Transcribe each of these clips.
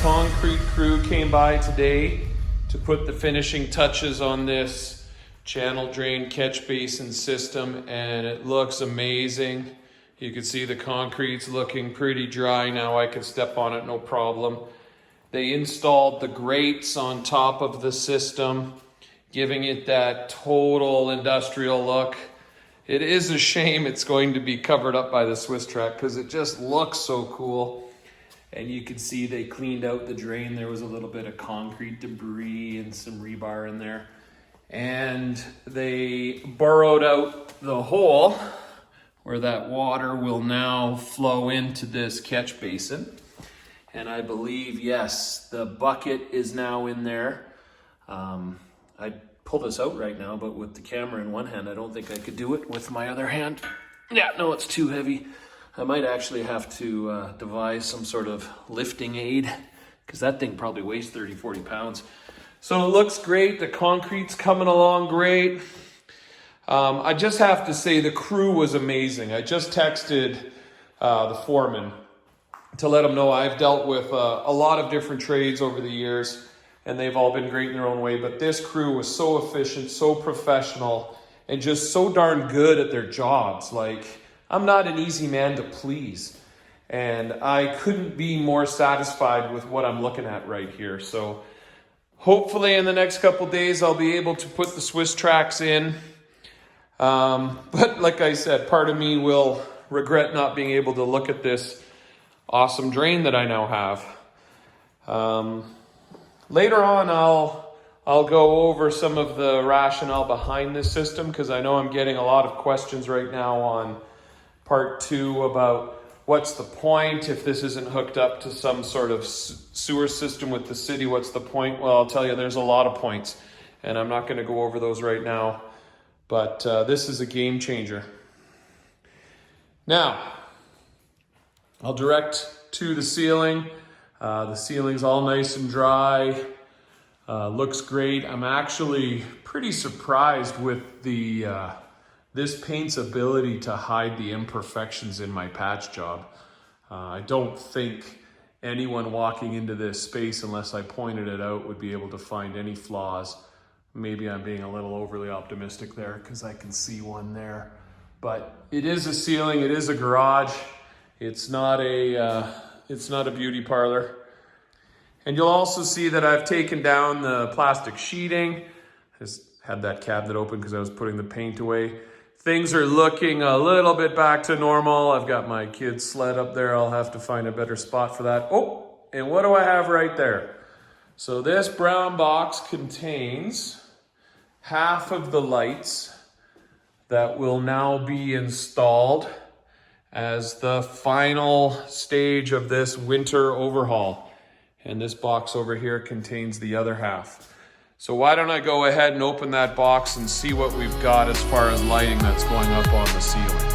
concrete crew came by today to put the finishing touches on this channel drain catch basin system, and it looks amazing. You can see the concrete's looking pretty dry now. I can step on it no problem. They installed the grates on top of the system, giving it that total industrial look. It is a shame it's going to be covered up by the Swiss track because it just looks so cool. And you can see they cleaned out the drain. There was a little bit of concrete debris and some rebar in there. And they burrowed out the hole where that water will now flow into this catch basin. And I believe, yes, the bucket is now in there. I'd pull this out right now, but with the camera in one hand, I don't think I could do it with my other hand. Yeah, no, it's too heavy. I might actually have to devise some sort of lifting aid because that thing probably weighs 30, 40 pounds. So it looks great. The concrete's coming along great. I just have to say the crew was amazing. I just texted the foreman to let him know I've dealt with a lot of different trades over the years, and they've all been great in their own way. But this crew was so efficient, so professional, and just so darn good at their jobs. Like, I'm not an easy man to please, and I couldn't be more satisfied with what I'm looking at right here. So hopefully in the next couple days, I'll be able to put the Swiss tracks in. But like I said, part of me will regret not being able to look at this awesome drain that I now have. Later on, I'll go over some of the rationale behind this system because I know I'm getting a lot of questions right now on part 2 about what's the point if this isn't hooked up to some sort of sewer system with the city. What's the point? Well, I'll tell you, there's a lot of points, and I'm not going to go over those right now. But this is a game changer. Now, I'll direct to the ceiling. The ceiling's all nice and dry. Looks great. I'm actually pretty surprised with this paint's ability to hide the imperfections in my patch job. I don't think anyone walking into this space, unless I pointed it out, would be able to find any flaws. Maybe I'm being a little overly optimistic there because I can see one there. But it is a ceiling, it is a garage. It's not a beauty parlor. And you'll also see that I've taken down the plastic sheeting. I just had that cabinet open because I was putting the paint away. Things are looking a little bit back to normal. I've got my kid's sled up there. I'll have to find a better spot for that. Oh, and what do I have right there? So this brown box contains half of the lights that will now be installed as the final stage of this winter overhaul. And this box over here contains the other half. So why don't I go ahead and open that box and see what we've got as far as lighting that's going up on the ceiling.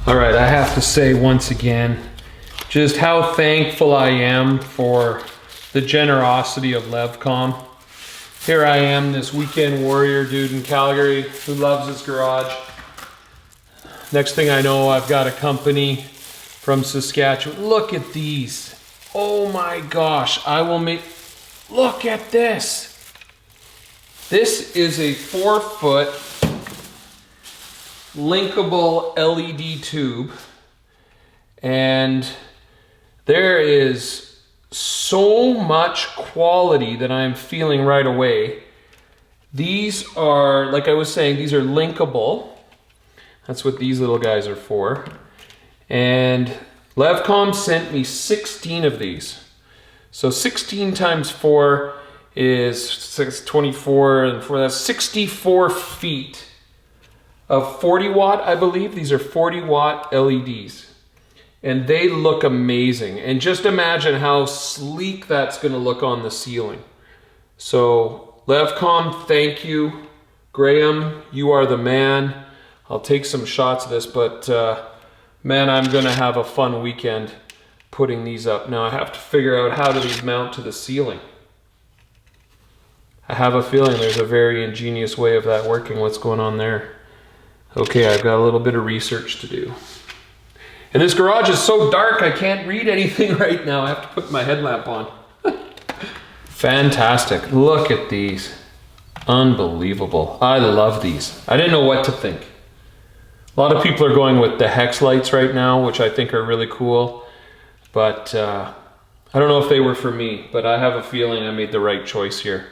All right, I have to say once again, just how thankful I am for the generosity of Levcom. Here I am, this weekend warrior dude in Calgary who loves his garage. Next thing I know, I've got a company from Saskatchewan. Look at these. Oh my gosh, look at this. This is a 4-foot linkable LED tube, and there is so much quality that I'm feeling right away. These are, like I was saying, these are linkable. That's what these little guys are for. And Levcom sent me 16 of these. So 16 times 4 is 24, and that's 64 feet of 40 watt, I believe. These are 40 watt LEDs. And they look amazing. And just imagine how sleek that's gonna look on the ceiling. So Levcom, thank you. Graham, you are the man. I'll take some shots of this, but man, I'm gonna have a fun weekend putting these up. Now I have to figure out how do these mount to the ceiling. I have a feeling there's a very ingenious way of that working. What's going on there? Okay, I've got a little bit of research to do. And this garage is so dark I can't read anything right now. I have to put my headlamp on. Fantastic, look at these. Unbelievable, I love these. I didn't know what to think. A lot of people are going with the hex lights right now, which I think are really cool. But I don't know if they were for me, but I have a feeling I made the right choice here.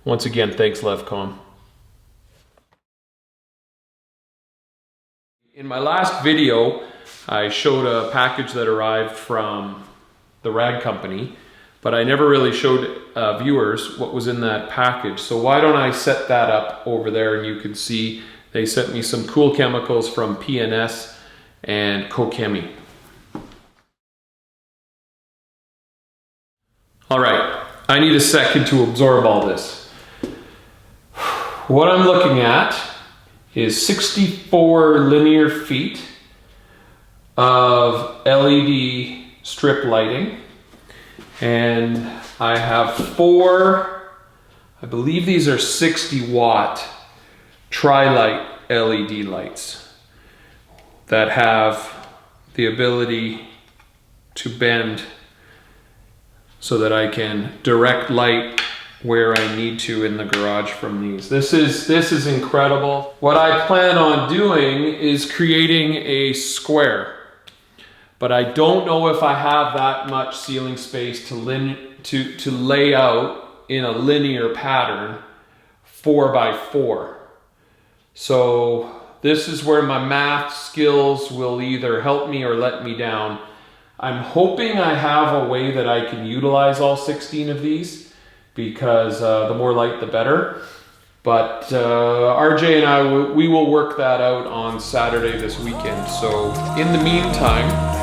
Once again, thanks Levcom. In my last video, I showed a package that arrived from the rag company, but I never really showed viewers what was in that package. So why don't I set that up over there and you can see they sent me some cool chemicals from PNS and Kokemi. All right, I need a second to absorb all this. What I'm looking at is 64 linear feet of LED strip lighting. And I have 4, I believe these are 60 watt tri-light LED lights that have the ability to bend so that I can direct light where I need to in the garage from these. This is incredible. What I plan on doing is creating a square, but I don't know if I have that much ceiling space to lay out in a linear pattern 4x4. So this is where my math skills will either help me or let me down. I'm hoping I have a way that I can utilize all 16 of these, because the more light the better. But RJ and I, we will work that out on Saturday this weekend. So in the meantime,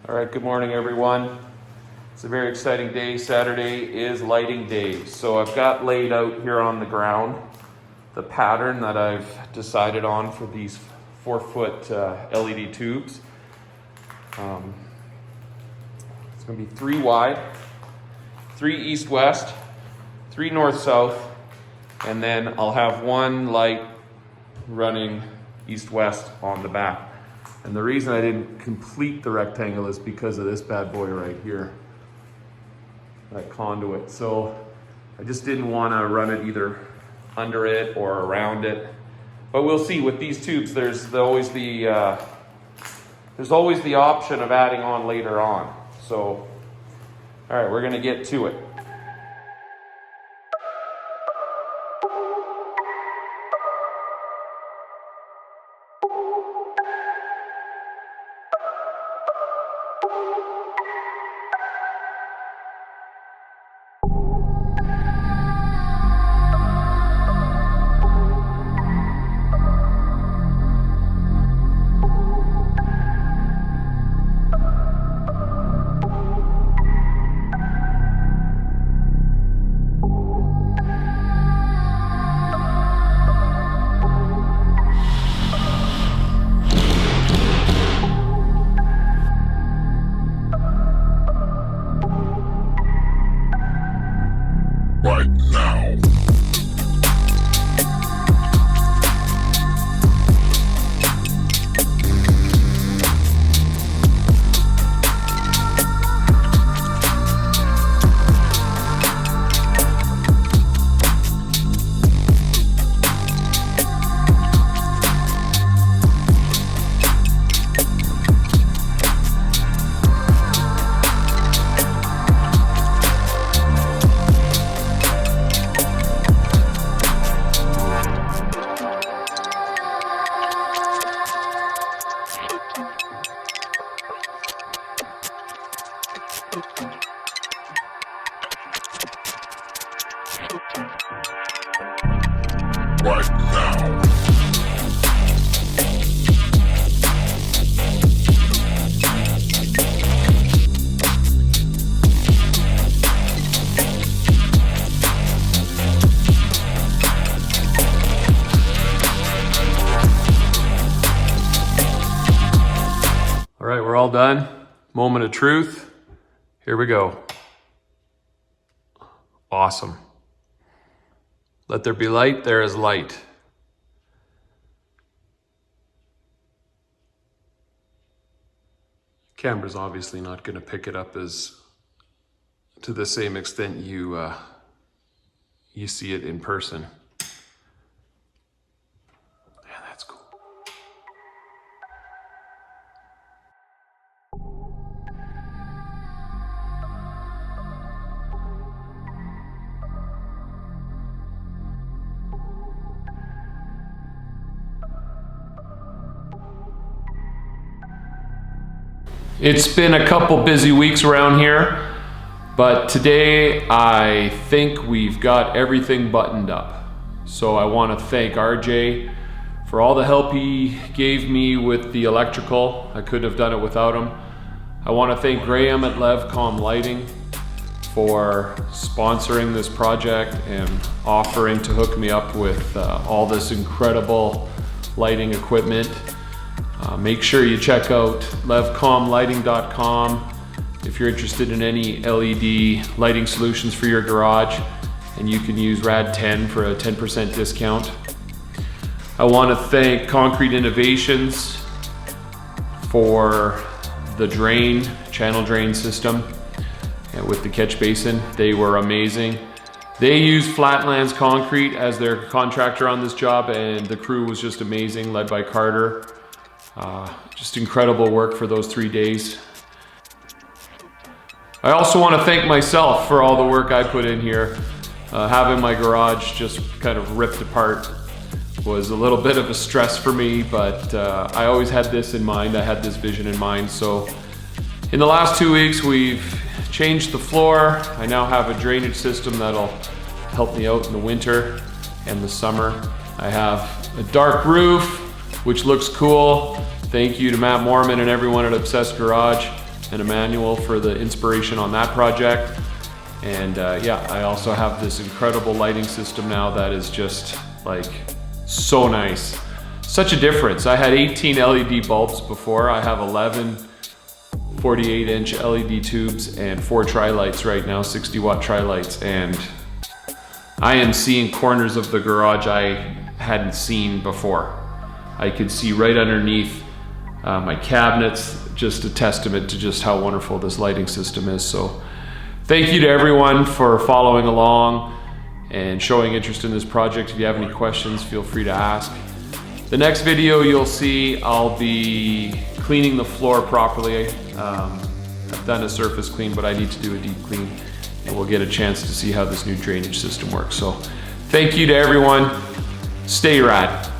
All right, good morning everyone. It's a very exciting day. Saturday is lighting day. So I've got laid out here on the ground the pattern that I've decided on for these 4-foot LED tubes. It's going to be 3 wide, 3 east-west, 3 north-south, and then I'll have 1 light running east-west on the back. And the reason I didn't complete the rectangle is because of this bad boy right here, that conduit. So I just didn't want to run it either under it or around it. But we'll see. With these tubes, there's always the option of adding on later on. So, all right, we're going to get to it. Right now. All right, we're all done. Moment of truth. Here we go. Awesome. Let there be light, there is light. Camera's obviously not going to pick it up as to the same extent you see it in person. Yeah, that's cool. It's been a couple busy weeks around here, but today I think we've got everything buttoned up. So I want to thank RJ for all the help he gave me with the electrical. I couldn't have done it without him. I want to thank Graham at Levcom Lighting for sponsoring this project and offering to hook me up with all this incredible lighting equipment. Make sure you check out levcomlighting.com if you're interested in any LED lighting solutions for your garage, and you can use RAD10 for a 10% discount. I want to thank Concrete Innovations for the channel drain system with the catch basin. They were amazing. They used Flatlands Concrete as their contractor on this job, and the crew was just amazing, led by Carter. Just incredible work for those 3 days. I also want to thank myself for all the work I put in here. Having my garage just kind of ripped apart was a little bit of a stress for me, but I always had this in mind. I had this vision in mind. So in the last 2 weeks, we've changed the floor. I now have a drainage system that'll help me out in the winter and the summer. I have a dark roof, which looks cool. Thank you to Matt Mormon and everyone at Obsessed Garage. and a manual for the inspiration on that project. And yeah, I also have this incredible lighting system now that is just like so nice. Such a difference. I had 18 LED bulbs before. I have 11 48-inch LED tubes and 4 tri-lights right now, 60-watt tri-lights, and I am seeing corners of the garage I hadn't seen before. I could see right underneath my cabinets, just a testament to just how wonderful this lighting system is. So thank you to everyone for following along and showing interest in this project. If you have any questions, feel free to ask. The next video you'll see, I'll be cleaning the floor properly. I've done a surface clean, but I need to do a deep clean, and we'll get a chance to see how this new drainage system works. So thank you to everyone. Stay rad.